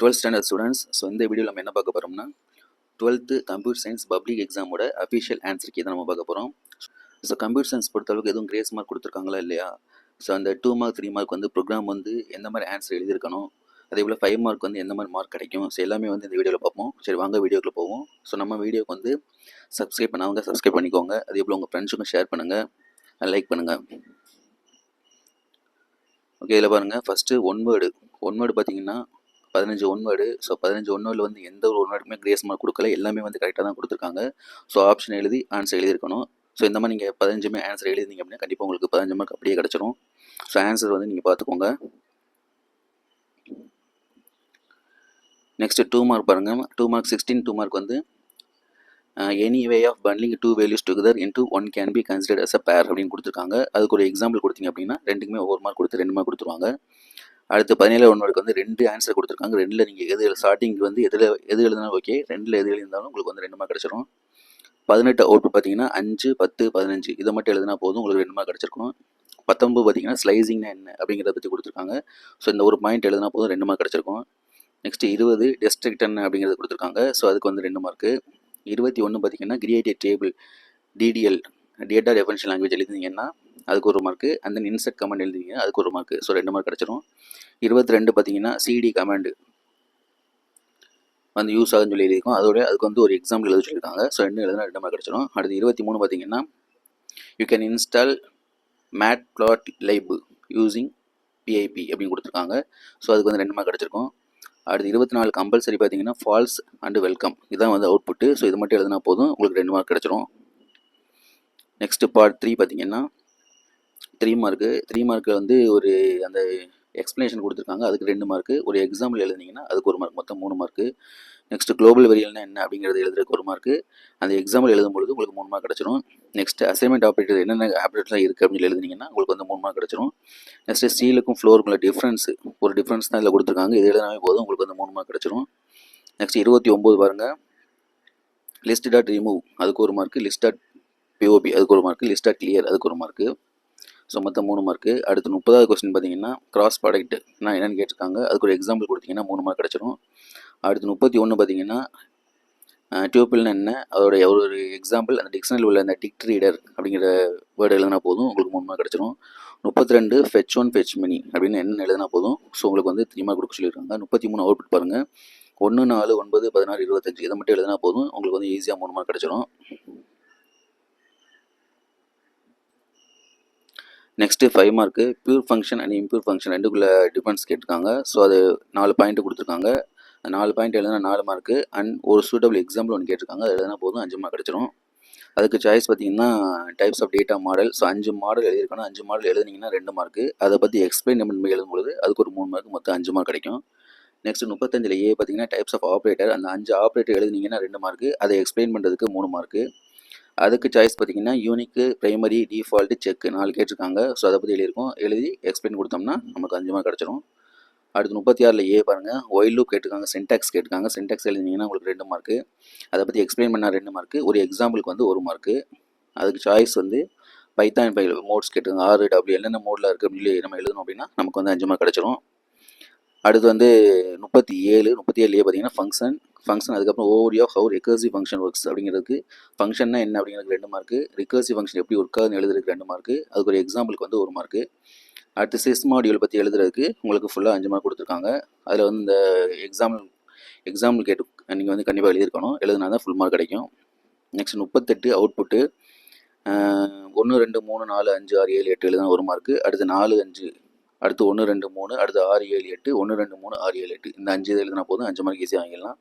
12th standard students. So இந்த வீடியோவில் நம்ம என்ன பார்க்க போகிறோம்னா 12th கம்ப்யூட்டர் சயின்ஸ் பப்ளிக் எக்ஸாமோட அஃபிஷியல் ஆன்சர் கீ தான் நம்ம பார்க்க போகிறோம். ஸோ கம்ப்யூட்டர் சயின்ஸ் பொறுத்தளவுக்கு எதுவும் கிரேஸ் மார்க் கொடுத்துருக்காங்களா இல்லையா? ஸோ அந்த 2 மார்க் 3 மார்க் வந்து ப்ரோக்ராம் வந்து எந்த மாதிரி ஆன்சர் எழுதியிருக்கணும், அதே போல் 5 மார்க் வந்து எந்த மாதிரி மார்க் கிடைக்கும், ஸோ எல்லாமே வந்து இந்த வீடியோவில் பார்ப்போம். சரி வாங்க வீடியோக்குள்ள போவோம். ஸோ நம்ம வீடியோக்கு வந்து சப்ஸ்கிரைப் பண்ணாங்க சப்ஸ்கிரைப் பண்ணிக்கோங்க. அதே போல் உங்கள் ஃப்ரெண்ட்ஸுக்கும் ஷேர் பண்ணுங்கள், லைக் பண்ணுங்கள். ஓகே, இதில் பாருங்கள். ஃபஸ்ட்டு ஒன் வேர்டு பார்த்தீங்கன்னா 15 ஒன் வேர்டு. ஸோ 15 ஒன் வேர்டில் வந்து எந்த ஒரு ஒன் வேர்டுமே கிரேஸ் மார்க் கொடுக்கல, எல்லாமே வந்து கரெக்டாக தான் கொடுத்துருக்காங்க. ஸோ ஆப்ஷன் எழுதி ஆன்சர் எழுதியிருக்கணும். ஸோ இந்த மாதிரி நீங்கள் 15மே ஆன்சர் எழுதிங்க அப்படின்னா கண்டிப்பாக உங்களுக்கு 15 மார்க் அப்படியே கிடச்சிரும். ஸோ ஆன்சர் வந்து நீங்கள் பார்த்துக்கோங்க. நெக்ஸ்ட்டு 2 மார்க் பாருங்கள். 2 மார்க் 16 2 மார்க் வந்து any way of bundling 2 values together into 1 can be considered as a pair அப்படின்னு கொடுத்துருக்காங்க. அதுக்கு ஒரு எக்ஸாம்பிள் கொடுத்தீங்க அப்படின்னா ரெண்டுக்குமே ஒவ்வொரு மார்க் கொடுத்து 2 மார்க் கொடுத்துருவாங்க. அடுத்து 17 ஒன் மார்க் வந்து 2 ஆன்சர் கொடுத்துருக்காங்க. 2ல் நீங்கள் எது ஸ்டார்டிங் வந்து எது எழுதினாலும் ஓகே, 2ல் எது எழுதினாலும் உங்களுக்கு வந்து 2 மார்க் கிடச்சிரும். 18 அவுட்புட் பார்த்தீங்கன்னா 5 10 15 இதை மட்டும் எழுதினா போதும், உங்களுக்கு 2 மார்க் கிடச்சிருக்கும். 19 பார்த்தீங்கன்னா ஸ்லைசிங்னா என்ன அப்படிங்கிறத பற்றி கொடுத்துருக்காங்க. ஸோ இந்த ஒரு பாயிண்ட் எழுதினா போதும் 2 மார்க் கிடச்சிருக்கும். நெக்ஸ்ட்டு 20 டிஸ்ட்ரிக்ட் என்ன அப்படிங்கிறது கொடுத்துருக்காங்க. ஸோ அதுக்கு வந்து 2 மார்க்கு. 21 பார்த்தீங்கன்னா create table DDL data differential language எழுதிங்கன்னா அதுக்கு ஒரு மார்க்கு. அந்த இன்செர்ட் கமெண்ட் எழுதிங்க அதுக்கு ஒரு மார்க்கு. ஸோ 2 மார்க் கிடச்சிரும். 22 பார்த்தீங்கன்னா சிடி கமாண்டு வந்து யூஸ் ஆகுன்னு சொல்லி எழுதியிருக்கோம். அதுக்கு வந்து ஒரு எக்ஸாம்பிள் எழுத சொல்லியிருக்காங்க. ஸோ 2 எழுதினா 2 மார்க் கிடச்சிடும். அடுத்து 23 பார்த்தீங்கன்னா you can install matplotlib using PIP அப்படின்னு கொடுத்துருக்காங்க. ஸோ அதுக்கு வந்து 2 மார்க் கிடச்சிருக்கும். அடுத்து 24 கம்பல்சரி பார்த்தீங்கன்னா ஃபால்ஸ் அண்டு வெல்கம் இதான் வந்து அவுட்புட்டு. ஸோ இது மட்டும் எழுதினா போதும், உங்களுக்கு 2 மார்க் கிடச்சிரும். நெக்ஸ்ட்டு பார்ட் 3 பார்த்தீங்கன்னா 3 மார்க்கு வந்து ஒரு அந்த எக்ஸ்ப்ளனேஷன் கொடுத்துருக்காங்க. அதுக்கு 2 மார்க்கு. ஒரு எக்ஸாம்பிள் எழுதினீங்கன்னா அதுக்கு ஒரு மார்க், மொத்தம் 3 மார்க்கு. நெக்ஸ்ட்டு குளோபல் வேரியபிள்னா என்ன அப்படிங்கிறது எழுதுறதுக்கு ஒரு மார்க்கு. அந்த எக்ஸாம்பிள் எழுதும்பொழுது உங்களுக்கு 3 மார்க் கிடச்சிரும். நெக்ஸ்ட்டு அசைன்மெண்ட் ஆப்ரேட்டர் என்னென்ன ஆப்ரேட்டர்லாம் இருக்குது அப்படின்னு எழுதினீங்கன்னா உங்களுக்கு வந்து 3 மார்க் கிடச்சிரும். நெக்ஸ்ட்டு ஸ்டீலுக்கும் ஃப்ளோருக்குள்ள ஒரு டிஃப்ரென்ஸ் தான் இதில் கொடுத்துருக்காங்க. இது எழுதினாவே போதும், உங்களுக்கு வந்து 3 மார்க் கிடச்சிரும். நெக்ஸ்ட் 29 பாருங்கள். லிஸ்ட் டாட் ரிமூவ் அதுக்கு ஒரு மார்க்கு. லிஸ்ட் டாட் பிஓபி அதுக்கு ஒரு மார்க்கு. லிஸ்ட் டாட் கிளியர் அதுக்கு ஒரு மார்க்கு. ஸோ மொத்தம் 3 மார்க்கு. அடுத்து 30வது கொஸ்டின் பார்த்தீங்கன்னா கிராஸ் ப்ராடக்ட் நான் என்னென்னு கேட்டிருக்காங்க. அதுக்கு ஒரு எக்ஸாம்பிள் கொடுத்தீங்கன்னா 3 மார்க் கிடச்சிரும். அடுத்து 31 பார்த்தீங்கன்னா டியூப்பிள்னு என்ன அதோடைய ஒரு எக்ஸாம்பிள், அந்த டிக்ஷனரியில் உள்ள அந்த டிக் ரீடர் அப்படிங்கிற வேர்டு எழுதினா போதும், உங்களுக்கு 3 மார்க் கிடச்சிரும். 32 ஃபெச் ஒன் ஃபெச் மினி அப்படின்னு என்ன எழுதினா போதும். ஸோ உங்களுக்கு வந்து 3 மார்க் கொடுக்க சொல்லியிருக்காங்க. 33 அவுட்புட் பாருங்கள். 1 4 9 16 25 இதை மட்டும் எழுதினா போதும், உங்களுக்கு வந்து ஈஸியாக 3 மார்க் கிடச்சிரும். Next 5 mark pure function and impure function ரெண்டுக்குள்ளே டிஃபரன்ஸ் கேட்டிருக்காங்க. ஸோ அது 4 பாயிண்ட் கொடுத்துருக்காங்க. 4 பாயிண்ட் எழுதினா 4 மார்க்கு. அண்ட் ஒரு சூட்டபிள் எக்ஸாம்பிள் ஒன்று கேட்டிருக்காங்க. அது எழுதினா போதும் 5 மார்க் கிடச்சிரும். அதுக்கு சாய்ஸ் பார்த்தீங்கன்னா types of data model. So 5 model எழுதியிருக்கணும். 5 மாடல் எழுதினீங்கன்னா 2 மார்க்கு. அதை பற்றி எக்ஸ்பிளைன் பண்ணி எழுதும்போது அதுக்கு ஒரு 3 மார்க், மொத்தம் 5 மார்க் கிடைக்கும். நெக்ஸ்ட் 35 ஏ பார்த்தீங்கன்னா டைப்ஸ் ஆஃப் ஆப்ரேட்டர். அந்த 5 ஆப்ரேட்டர் எழுதினீங்கன்னா 2 மார்க்கு. அதை எக்ஸ்பிளைன் பண்ணுறதுக்கு 3 மார்க்கு. அதுக்கு சாய்ஸ் பார்த்தீங்கன்னா யூனிக்கு, பிரைமரி, டிஃபால்ட்டு, செக் 4 கேட்டிருக்காங்க. ஸோ அதை பற்றி எழுதி எக்ஸ்பிளைன் கொடுத்தோம்னா நமக்கு 5 மார்க் கிடச்சிரும். அடுத்து 36 ஏ பாருங்கள். ஒயில் லூப் கேட்டிருக்காங்க, சின்டாக்ஸ் கேட்டிருக்காங்க. சின்டாக்ஸ் எழுதினீங்கன்னா உங்களுக்கு 2 மார்க்கு. அதை பற்றி எக்ஸ்பிளைன் பண்ணால் 2 மார்க்கு. ஒரு எக்ஸாம்பிளுக்கு வந்து 1 மார்க்கு. அதுக்கு சாய்ஸ் வந்து பைத்தான் 5 மோட்ஸ் கேட்டிருக்காங்க. 6 டபிள்யூ என்னென்ன மோடில் இருக்குது அப்படின்னு சொல்லி நம்ம எழுதணும் அப்படின்னா நமக்கு வந்து 5 மார்க் கிடச்சிரும். அடுத்து வந்து 37 ஏ பார்த்தீங்கன்னா ஃபங்க்ஷன் அதுக்கப்புறம் overview of how recursive function works அப்படிங்கிறதுக்கு ஃபங்க்ஷன்னா என்ன அப்படிங்கிறதுக்கு 2 மார்க்கு. ரிகர்சிவ் ஃபங்க்ஷன் எப்படி ஒர்க் ஆகுதுன்னு எழுதுறதுக்கு 2 மார்க்கு. அதுக்கு ஒரு எக்ஸாம்பிளுக்கு வந்து 1 மார்க்கு. அடுத்து சிஸ் மாடியூல் பற்றி எழுதுறதுக்கு உங்களுக்கு ஃபுல்லாக 5 மார்க் கொடுத்துருக்காங்க. அதில் வந்து இந்த எக்ஸாம்பிள் கேட்டு நீங்கள் வந்து கண்டிப்பாக எழுதியிருக்கணும். எழுதுனா தான் ஃபுல் மார்க் கிடைக்கும். நெக்ஸ்ட் 38 அவுட்புட்டு 1 2 3 4 5 6 7 8 எழுதுனா 1 மார்க்கு. அடுத்து 4 5 அடுத்து 1 2 3 அடுத்து 6 7 8 1 2 3 6 7 8 இந்த 5 இது எழுதினா போதும், 5 மார்க் ஈஸியாக வாங்கிடலாம்.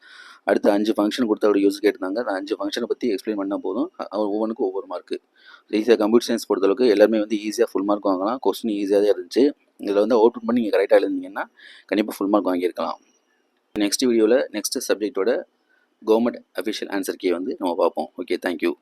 அடுத்து 5 ஃபங்க்ஷன் கொடுத்து அவருடைய யூஸ் கேட்டிருந்தாங்க. அந்த 5 ஃபங்க்ஷனை பற்றி எக்ஸ்பிளைன் பண்ணால் போதும், ஒவ்வொன்றுக்கும் ஒவ்வொரு மார்க்கு. ஈஸியாக கம்ப்யூட்டர் சயின்ஸ் பொறுத்தளவுக்கு எல்லாருமே வந்து ஈஸியாக ஃபுல் மார்க் வாங்கலாம். கொஸ்டின் ஈஸியாக தான் இருந்துச்சு. இதில் வந்து அவுட்புட் பண்ணி நீங்கள் கரெக்டாக எழுதிங்கன்னா கண்டிப்பாக ஃபுல் மார்க் வாங்கியிருக்கலாம். நெக்ஸ்ட் வீடியோவில் நெக்ஸ்ட் சப்ஜெக்டோட கவர்மெண்ட் அஃபிஷியல் ஆன்சர் கீ வந்து நம்ம பார்ப்போம். Okay, thank you.